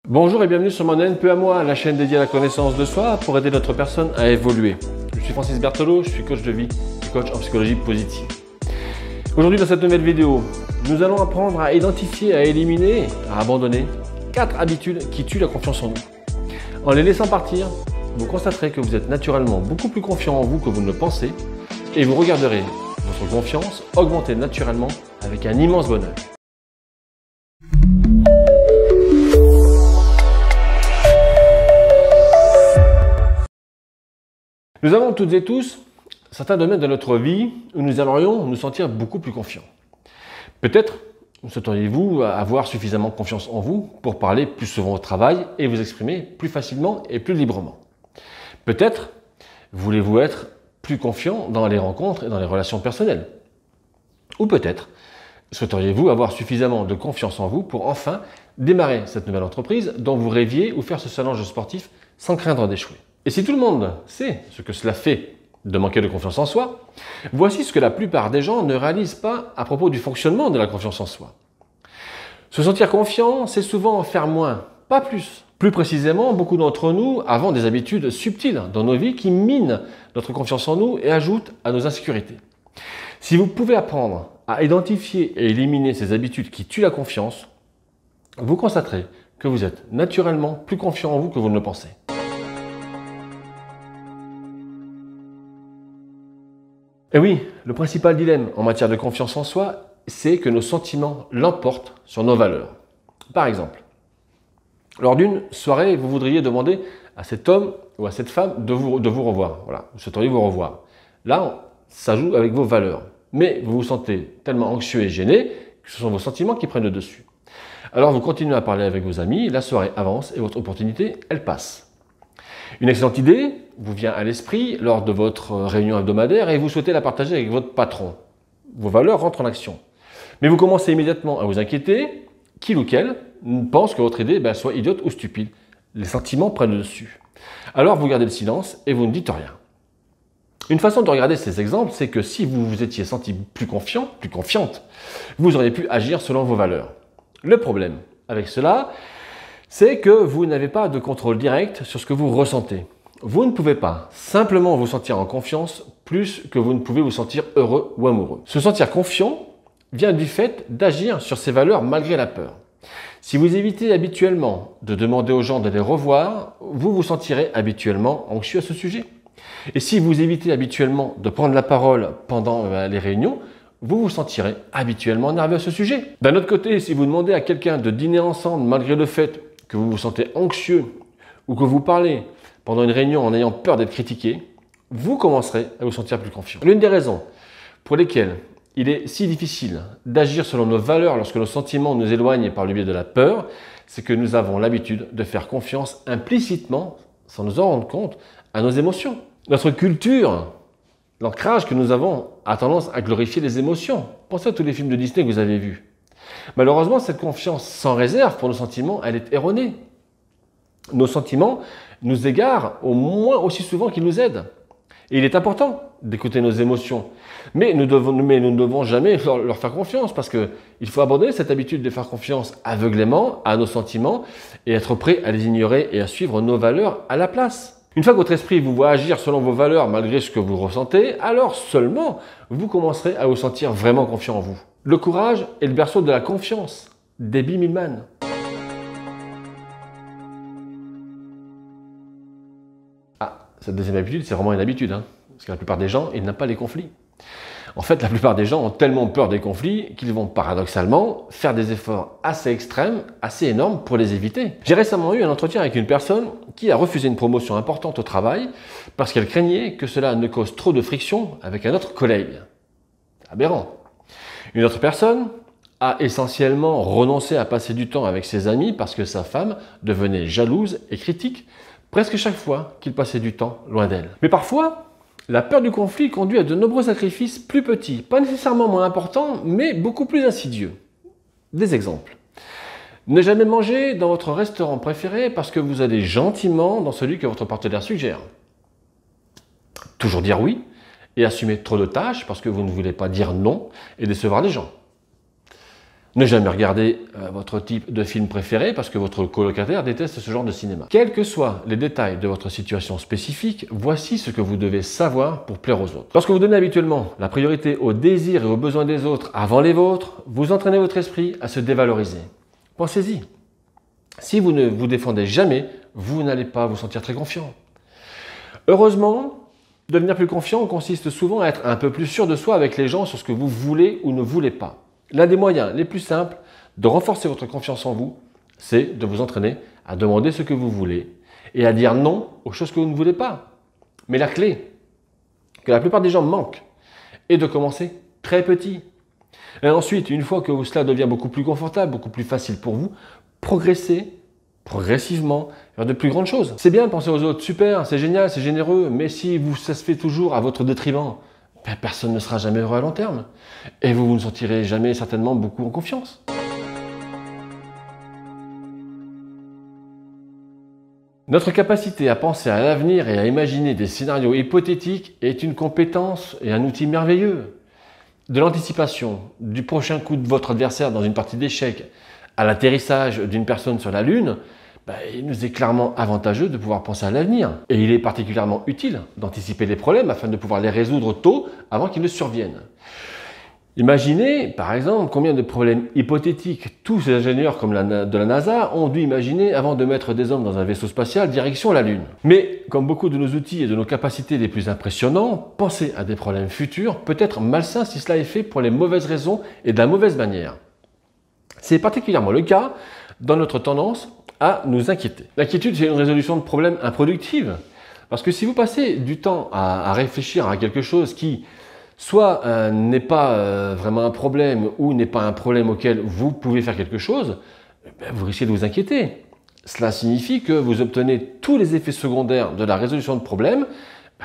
Bonjour et bienvenue sur mon NPE à moi, la chaîne dédiée à la connaissance de soi pour aider notre personne à évoluer. Je suis Francis Berthelot, je suis coach de vie et coach en psychologie positive. Aujourd'hui dans cette nouvelle vidéo, nous allons apprendre à identifier, à éliminer, à abandonner 4 habitudes qui tuent la confiance en nous. En les laissant partir, vous constaterez que vous êtes naturellement beaucoup plus confiant en vous que vous ne le pensez et vous regarderez votre confiance augmenter naturellement avec un immense bonheur. Nous avons toutes et tous certains domaines de notre vie où nous aimerions nous sentir beaucoup plus confiants. Peut-être souhaiteriez-vous avoir suffisamment confiance en vous pour parler plus souvent au travail et vous exprimer plus facilement et plus librement. Peut-être voulez-vous être plus confiant dans les rencontres et dans les relations personnelles. Ou peut-être souhaiteriez-vous avoir suffisamment de confiance en vous pour enfin démarrer cette nouvelle entreprise dont vous rêviez ou faire ce challenge sportif sans craindre d'échouer. Et si tout le monde sait ce que cela fait de manquer de confiance en soi, voici ce que la plupart des gens ne réalisent pas à propos du fonctionnement de la confiance en soi. Se sentir confiant, c'est souvent en faire moins, pas plus. Plus précisément, beaucoup d'entre nous avons des habitudes subtiles dans nos vies qui minent notre confiance en nous et ajoutent à nos insécurités. Si vous pouvez apprendre à identifier et éliminer ces habitudes qui tuent la confiance, vous constaterez que vous êtes naturellement plus confiant en vous que vous ne le pensez. Et oui, le principal dilemme en matière de confiance en soi, c'est que nos sentiments l'emportent sur nos valeurs. Par exemple, lors d'une soirée, vous voudriez demander à cet homme ou à cette femme de vous revoir. Voilà, vous souhaiteriez vous revoir. Là, ça joue avec vos valeurs. Mais vous vous sentez tellement anxieux et gêné que ce sont vos sentiments qui prennent le dessus. Alors vous continuez à parler avec vos amis, la soirée avance et votre opportunité, elle passe. Une excellente idée vous vient à l'esprit lors de votre réunion hebdomadaire et vous souhaitez la partager avec votre patron. Vos valeurs rentrent en action. Mais vous commencez immédiatement à vous inquiéter qu'il ou qu'elle pense que votre idée soit idiote ou stupide. Les sentiments prennent le dessus. Alors vous gardez le silence et vous ne dites rien. Une façon de regarder ces exemples, c'est que si vous vous étiez senti plus confiant, plus confiante, vous auriez pu agir selon vos valeurs. Le problème avec cela, c'est que vous n'avez pas de contrôle direct sur ce que vous ressentez. Vous ne pouvez pas simplement vous sentir en confiance plus que vous ne pouvez vous sentir heureux ou amoureux. Se sentir confiant vient du fait d'agir sur ses valeurs malgré la peur. Si vous évitez habituellement de demander aux gens de les revoir, vous vous sentirez habituellement anxieux à ce sujet. Et si vous évitez habituellement de prendre la parole pendant les réunions, vous vous sentirez habituellement nerveux à ce sujet. D'un autre côté, si vous demandez à quelqu'un de dîner ensemble malgré le fait que vous vous sentez anxieux ou que vous parlez pendant une réunion en ayant peur d'être critiqué, vous commencerez à vous sentir plus confiant. L'une des raisons pour lesquelles il est si difficile d'agir selon nos valeurs lorsque nos sentiments nous éloignent par le biais de la peur, c'est que nous avons l'habitude de faire confiance implicitement, sans nous en rendre compte, à nos émotions. Notre culture, l'ancrage que nous avons a tendance à glorifier les émotions. Pensez à tous les films de Disney que vous avez vus. Malheureusement, cette confiance sans réserve pour nos sentiments, elle est erronée. Nos sentiments nous égarent au moins aussi souvent qu'ils nous aident. Et il est important d'écouter nos émotions. Mais nous ne devons jamais leur faire confiance parce qu'il faut abandonner cette habitude de faire confiance aveuglément à nos sentiments et être prêt à les ignorer et à suivre nos valeurs à la place. Une fois que votre esprit vous voit agir selon vos valeurs malgré ce que vous ressentez, alors seulement vous commencerez à vous sentir vraiment confiant en vous. Le courage est le berceau de la confiance. Debbie Millman. Ah, cette deuxième habitude, c'est vraiment une habitude, parce que la plupart des gens, ils n'aiment pas les conflits. En fait, la plupart des gens ont tellement peur des conflits qu'ils vont paradoxalement faire des efforts assez extrêmes, assez énormes pour les éviter. J'ai récemment eu un entretien avec une personne qui a refusé une promotion importante au travail parce qu'elle craignait que cela ne cause trop de friction avec un autre collègue. Aberrant. Une autre personne a essentiellement renoncé à passer du temps avec ses amis parce que sa femme devenait jalouse et critique presque chaque fois qu'il passait du temps loin d'elle. Mais parfois, la peur du conflit conduit à de nombreux sacrifices plus petits, pas nécessairement moins importants, mais beaucoup plus insidieux. Des exemples. Ne jamais manger dans votre restaurant préféré parce que vous allez gentiment dans celui que votre partenaire suggère. Toujours dire oui et assumer trop de tâches parce que vous ne voulez pas dire non et décevoir les gens. Ne jamais regarder votre type de film préféré parce que votre colocataire déteste ce genre de cinéma. Quels que soient les détails de votre situation spécifique, voici ce que vous devez savoir pour plaire aux autres. Lorsque vous donnez habituellement la priorité aux désirs et aux besoins des autres avant les vôtres, vous entraînez votre esprit à se dévaloriser. Pensez-y. Si vous ne vous défendez jamais, vous n'allez pas vous sentir très confiant. Heureusement, devenir plus confiant consiste souvent à être un peu plus sûr de soi avec les gens sur ce que vous voulez ou ne voulez pas. L'un des moyens les plus simples de renforcer votre confiance en vous, c'est de vous entraîner à demander ce que vous voulez et à dire non aux choses que vous ne voulez pas. Mais la clé, que la plupart des gens manquent, est de commencer très petit. Et ensuite, une fois que cela devient beaucoup plus confortable, beaucoup plus facile pour vous, progresser progressivement vers de plus grandes choses. C'est bien de penser aux autres, super, c'est génial, c'est généreux, mais si ça se fait toujours à votre détriment, personne ne sera jamais heureux à long terme. Et vous ne sentirez jamais certainement beaucoup en confiance. Notre capacité à penser à l'avenir et à imaginer des scénarios hypothétiques est une compétence et un outil merveilleux. De l'anticipation, du prochain coup de votre adversaire dans une partie d'échecs, à l'atterrissage d'une personne sur la Lune, il nous est clairement avantageux de pouvoir penser à l'avenir. Et il est particulièrement utile d'anticiper les problèmes afin de pouvoir les résoudre tôt avant qu'ils ne surviennent. Imaginez, par exemple, combien de problèmes hypothétiques tous ces ingénieurs comme de la NASA ont dû imaginer avant de mettre des hommes dans un vaisseau spatial direction la Lune. Mais, comme beaucoup de nos outils et de nos capacités les plus impressionnants, penser à des problèmes futurs peut être malsain si cela est fait pour les mauvaises raisons et de la mauvaise manière. C'est particulièrement le cas dans notre tendance à nous inquiéter. L'inquiétude, c'est une résolution de problèmes improductive. Parce que si vous passez du temps à réfléchir à quelque chose qui, soit n'est pas vraiment un problème ou n'est pas un problème auquel vous pouvez faire quelque chose, vous risquez de vous inquiéter. Cela signifie que vous obtenez tous les effets secondaires de la résolution de problèmes,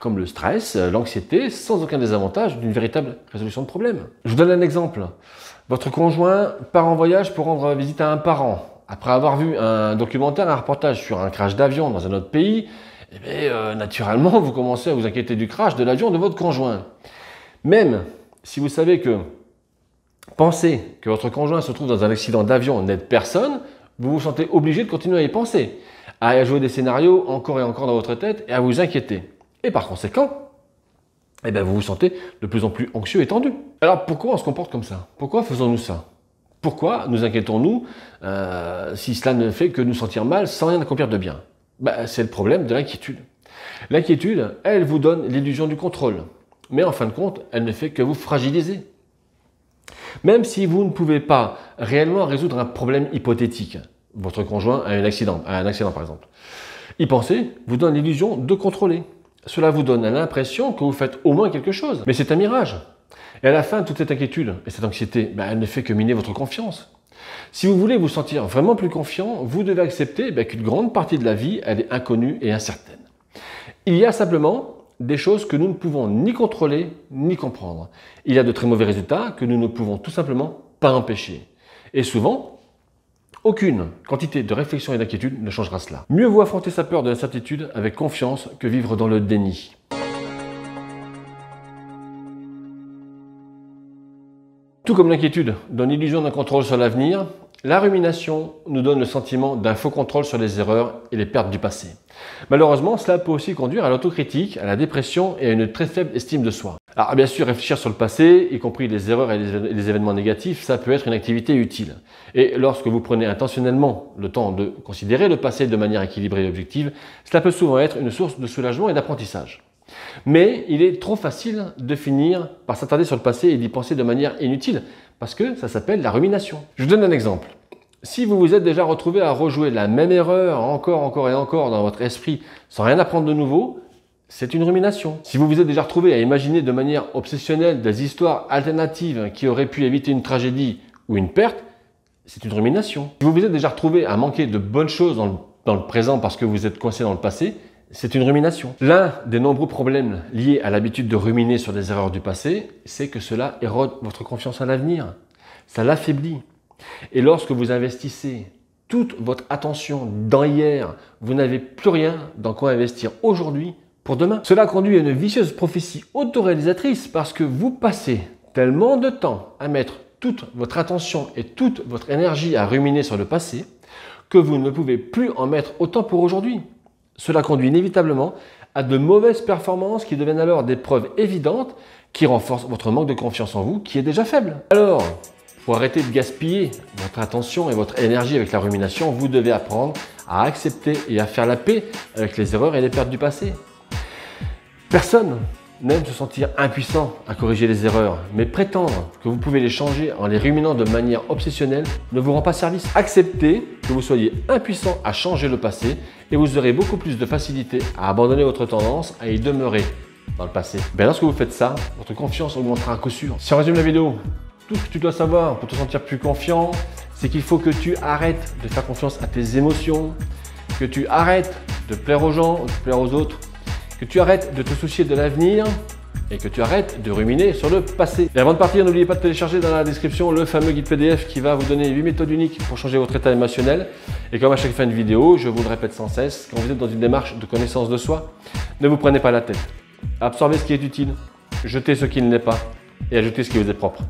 comme le stress, l'anxiété, sans aucun désavantage d'une véritable résolution de problème. Je vous donne un exemple. Votre conjoint part en voyage pour rendre visite à un parent. Après avoir vu un documentaire, un reportage sur un crash d'avion dans un autre pays, naturellement, vous commencez à vous inquiéter du crash de l'avion de votre conjoint. Même si vous savez que penser que votre conjoint se trouve dans un accident d'avion n'aide personne, vous vous sentez obligé de continuer à y penser, à jouer des scénarios encore et encore dans votre tête et à vous inquiéter. Et par conséquent, vous vous sentez de plus en plus anxieux et tendu. Alors pourquoi on se comporte comme ça? Pourquoi faisons-nous ça? Pourquoi nous inquiétons-nous si cela ne fait que nous sentir mal sans rien accomplir de bien? C'est le problème de l'inquiétude. L'inquiétude, elle vous donne l'illusion du contrôle. Mais en fin de compte, elle ne fait que vous fragiliser. Même si vous ne pouvez pas réellement résoudre un problème hypothétique, votre conjoint a un accident par exemple, y penser vous donne l'illusion de contrôler. Cela vous donne l'impression que vous faites au moins quelque chose. Mais c'est un mirage. Et à la fin, toute cette inquiétude et cette anxiété, elle ne fait que miner votre confiance. Si vous voulez vous sentir vraiment plus confiant, vous devez accepter qu'une grande partie de la vie, elle est inconnue et incertaine. Il y a simplement des choses que nous ne pouvons ni contrôler, ni comprendre. Il y a de très mauvais résultats que nous ne pouvons tout simplement pas empêcher. Et souvent, aucune quantité de réflexion et d'inquiétude ne changera cela. Mieux vaut affronter sa peur de l'incertitude avec confiance que vivre dans le déni. Tout comme l'inquiétude donne l'illusion d'un contrôle sur l'avenir, la rumination nous donne le sentiment d'un faux contrôle sur les erreurs et les pertes du passé. Malheureusement, cela peut aussi conduire à l'autocritique, à la dépression et à une très faible estime de soi. Alors bien sûr, réfléchir sur le passé, y compris les erreurs et les événements négatifs, ça peut être une activité utile. Et lorsque vous prenez intentionnellement le temps de considérer le passé de manière équilibrée et objective, cela peut souvent être une source de soulagement et d'apprentissage. Mais il est trop facile de finir par s'attarder sur le passé et d'y penser de manière inutile, parce que ça s'appelle la rumination. Je vous donne un exemple. Si vous vous êtes déjà retrouvé à rejouer la même erreur encore et encore dans votre esprit sans rien apprendre de nouveau, c'est une rumination. Si vous vous êtes déjà retrouvé à imaginer de manière obsessionnelle des histoires alternatives qui auraient pu éviter une tragédie ou une perte, c'est une rumination. Si vous vous êtes déjà retrouvé à manquer de bonnes choses dans le présent parce que vous êtes coincé dans le passé, c'est une rumination. L'un des nombreux problèmes liés à l'habitude de ruminer sur des erreurs du passé, c'est que cela érode votre confiance en l'avenir. Ça l'affaiblit. Et lorsque vous investissez toute votre attention dans hier, vous n'avez plus rien dans quoi investir aujourd'hui pour demain. Cela conduit à une vicieuse prophétie autoréalisatrice parce que vous passez tellement de temps à mettre toute votre attention et toute votre énergie à ruminer sur le passé que vous ne pouvez plus en mettre autant pour aujourd'hui. Cela conduit inévitablement à de mauvaises performances qui deviennent alors des preuves évidentes qui renforcent votre manque de confiance en vous qui est déjà faible. Alors, pour arrêter de gaspiller votre attention et votre énergie avec la rumination, vous devez apprendre à accepter et à faire la paix avec les erreurs et les pertes du passé. Personne n'aime se sentir impuissant à corriger les erreurs, mais prétendre que vous pouvez les changer en les ruminant de manière obsessionnelle ne vous rend pas service. Acceptez que vous soyez impuissant à changer le passé et vous aurez beaucoup plus de facilité à abandonner votre tendance à y demeurer dans le passé. Ben lorsque vous faites ça, votre confiance augmentera à coup sûr. Si on résume la vidéo, tout ce que tu dois savoir pour te sentir plus confiant, c'est qu'il faut que tu arrêtes de faire confiance à tes émotions, que tu arrêtes de plaire aux gens, de plaire aux autres, que tu arrêtes de te soucier de l'avenir et que tu arrêtes de ruminer sur le passé. Et avant de partir, n'oubliez pas de télécharger dans la description le fameux guide PDF qui va vous donner 8 méthodes uniques pour changer votre état émotionnel. Et comme à chaque fin de vidéo, je vous le répète sans cesse, quand vous êtes dans une démarche de connaissance de soi, ne vous prenez pas la tête. Absorbez ce qui est utile, jetez ce qui ne l'est pas et ajoutez ce qui vous est propre.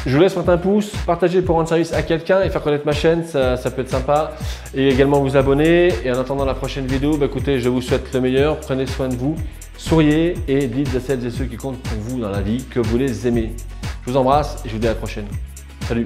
Je vous laisse mettre un pouce, partager pour rendre service à quelqu'un et faire connaître ma chaîne, ça peut être sympa. Et également vous abonner. Et en attendant la prochaine vidéo, écoutez, je vous souhaite le meilleur, prenez soin de vous, souriez et dites à celles et ceux qui comptent pour vous dans la vie que vous les aimez. Je vous embrasse et je vous dis à la prochaine. Salut!